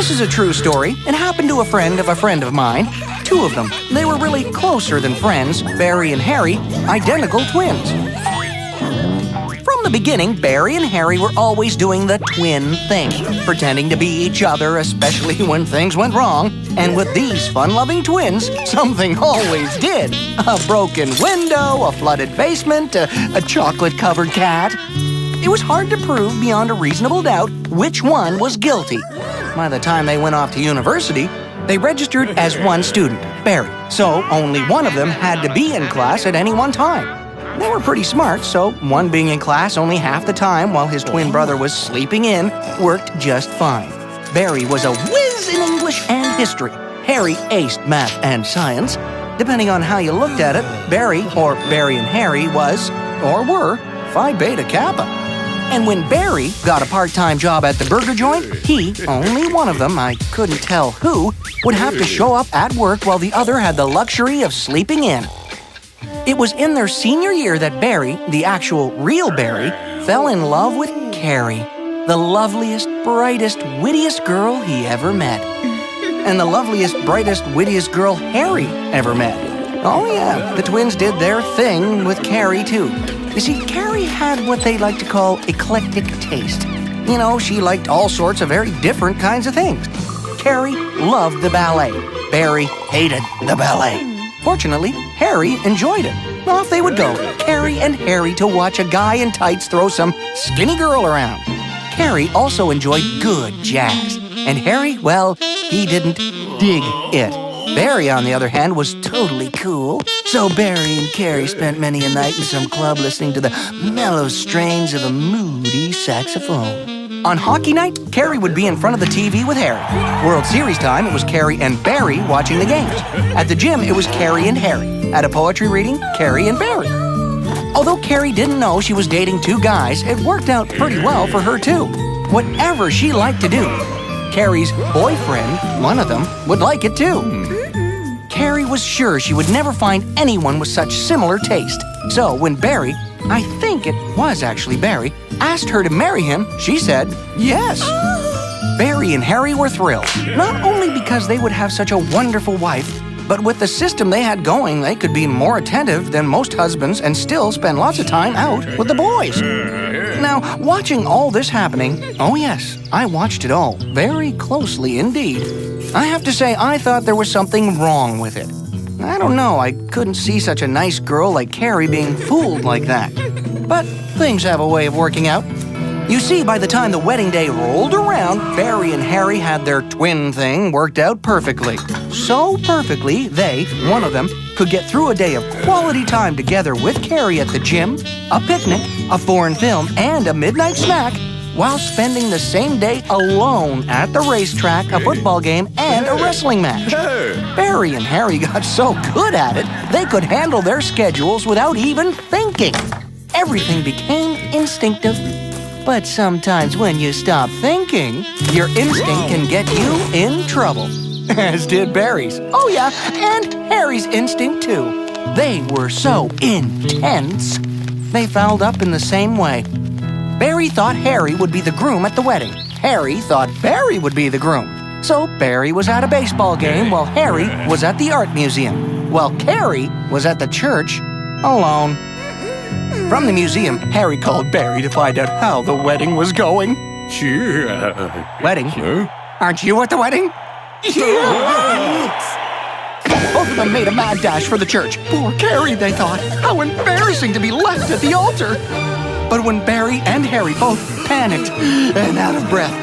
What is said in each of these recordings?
This is a true story. It happened to a friend of mine. Two of them. They were really closer than friends, Barry and Harry, identical twins. From the beginning, Barry and Harry were always doing the twin thing, pretending to be each other, especially when things went wrong. And with these fun-loving twins, something always did. A broken window, a flooded basement, a chocolate-covered cat. It was hard to prove beyond a reasonable doubt which one was guilty. By the time they went off to university, they registered as one student, Barry, so only one of them had to be in class at any one time. They were pretty smart, so one being in class only half the time while his twin brother was sleeping in worked just fine. Barry was a whiz in English and history. Harry aced math and science. Depending on how you looked at it, Barry and Harry was, or were, Phi Beta Kappa. And when Barry got a part-time job at the burger joint, he, only one of them, I couldn't tell who, would have to show up at work while the other had the luxury of sleeping in. It was in their senior year that Barry, the actual real Barry, fell in love with Carrie, the loveliest, brightest, wittiest girl he ever met. And the loveliest, brightest, wittiest girl Harry ever met. Oh yeah, the twins did their thing with Carrie too. You see, Carrie had what they like to call eclectic taste. You know, she liked all sorts of very different kinds of things. Carrie loved the ballet. Barry hated the ballet. Fortunately, Harry enjoyed it. Off they would go, Carrie and Harry, to watch a guy in tights throw some skinny girl around. Carrie also enjoyed good jazz. And Harry, well, he didn't dig it. Barry, on the other hand, was totally cool. So Barry and Carrie spent many a night in some club listening to the mellow strains of a moody saxophone. On hockey night, Carrie would be in front of the TV with Harry. World Series time, it was Carrie and Barry watching the games. At the gym, it was Carrie and Harry. At a poetry reading, Carrie and Barry. Although Carrie didn't know she was dating two guys, it worked out pretty well for her too. Whatever she liked to do, Carrie's boyfriend, one of them, would like it too. Carrie was sure she would never find anyone with such similar taste. So when Barry, I think it was actually Barry, asked her to marry him, she said yes. Barry and Harry were thrilled, not only because they would have such a wonderful wife, but with the system they had going, they could be more attentive than most husbands and still spend lots of time out with the boys. Now, watching all this happening, oh yes, I watched it all very closely indeed. I have to say, I thought there was something wrong with it. I don't know, I couldn't see such a nice girl like Carrie being fooled like that. But things have a way of working out. You see, by the time the wedding day rolled around, Barry and Harry had their twin thing worked out perfectly. So perfectly, they, one of them, could get through a day of quality time together with Carrie at the gym, a picnic, a foreign film, and a midnight snack, while spending the same day alone at the racetrack, a football game, and a wrestling match. Barry and Harry got so good at it, they could handle their schedules without even thinking. Everything became instinctive. But sometimes when you stop thinking, your instinct can get you in trouble. As did Barry's. Oh yeah, and Harry's instinct too. They were so intense. They fouled up in the same way. Barry thought Harry would be the groom at the wedding. Harry thought Barry would be the groom. So Barry was at a baseball game while Harry was at the art museum, while Carrie was at the church alone. From the museum, Harry called Barry to find out how the wedding was going. Wedding? Aren't you at the wedding? Both of them made a mad dash for the church. Poor Carrie, they thought. How embarrassing to be left at the altar. But when Barry and Harry both panicked and out of breath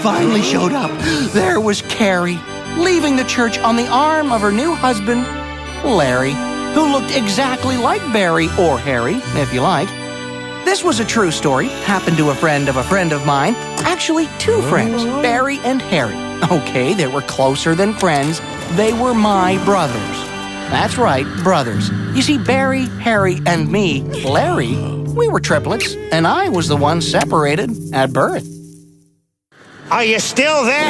finally showed up, there was Carrie, leaving the church on the arm of her new husband, Larry, who looked exactly like Barry, or Harry, if you like. This was a true story, happened to a friend of mine. Actually, two friends, Barry and Harry. Okay, they were closer than friends. They were my brothers. That's right, brothers. You see, Barry, Harry, and me, Larry, we were triplets, and I was the one separated at birth. Are you still there?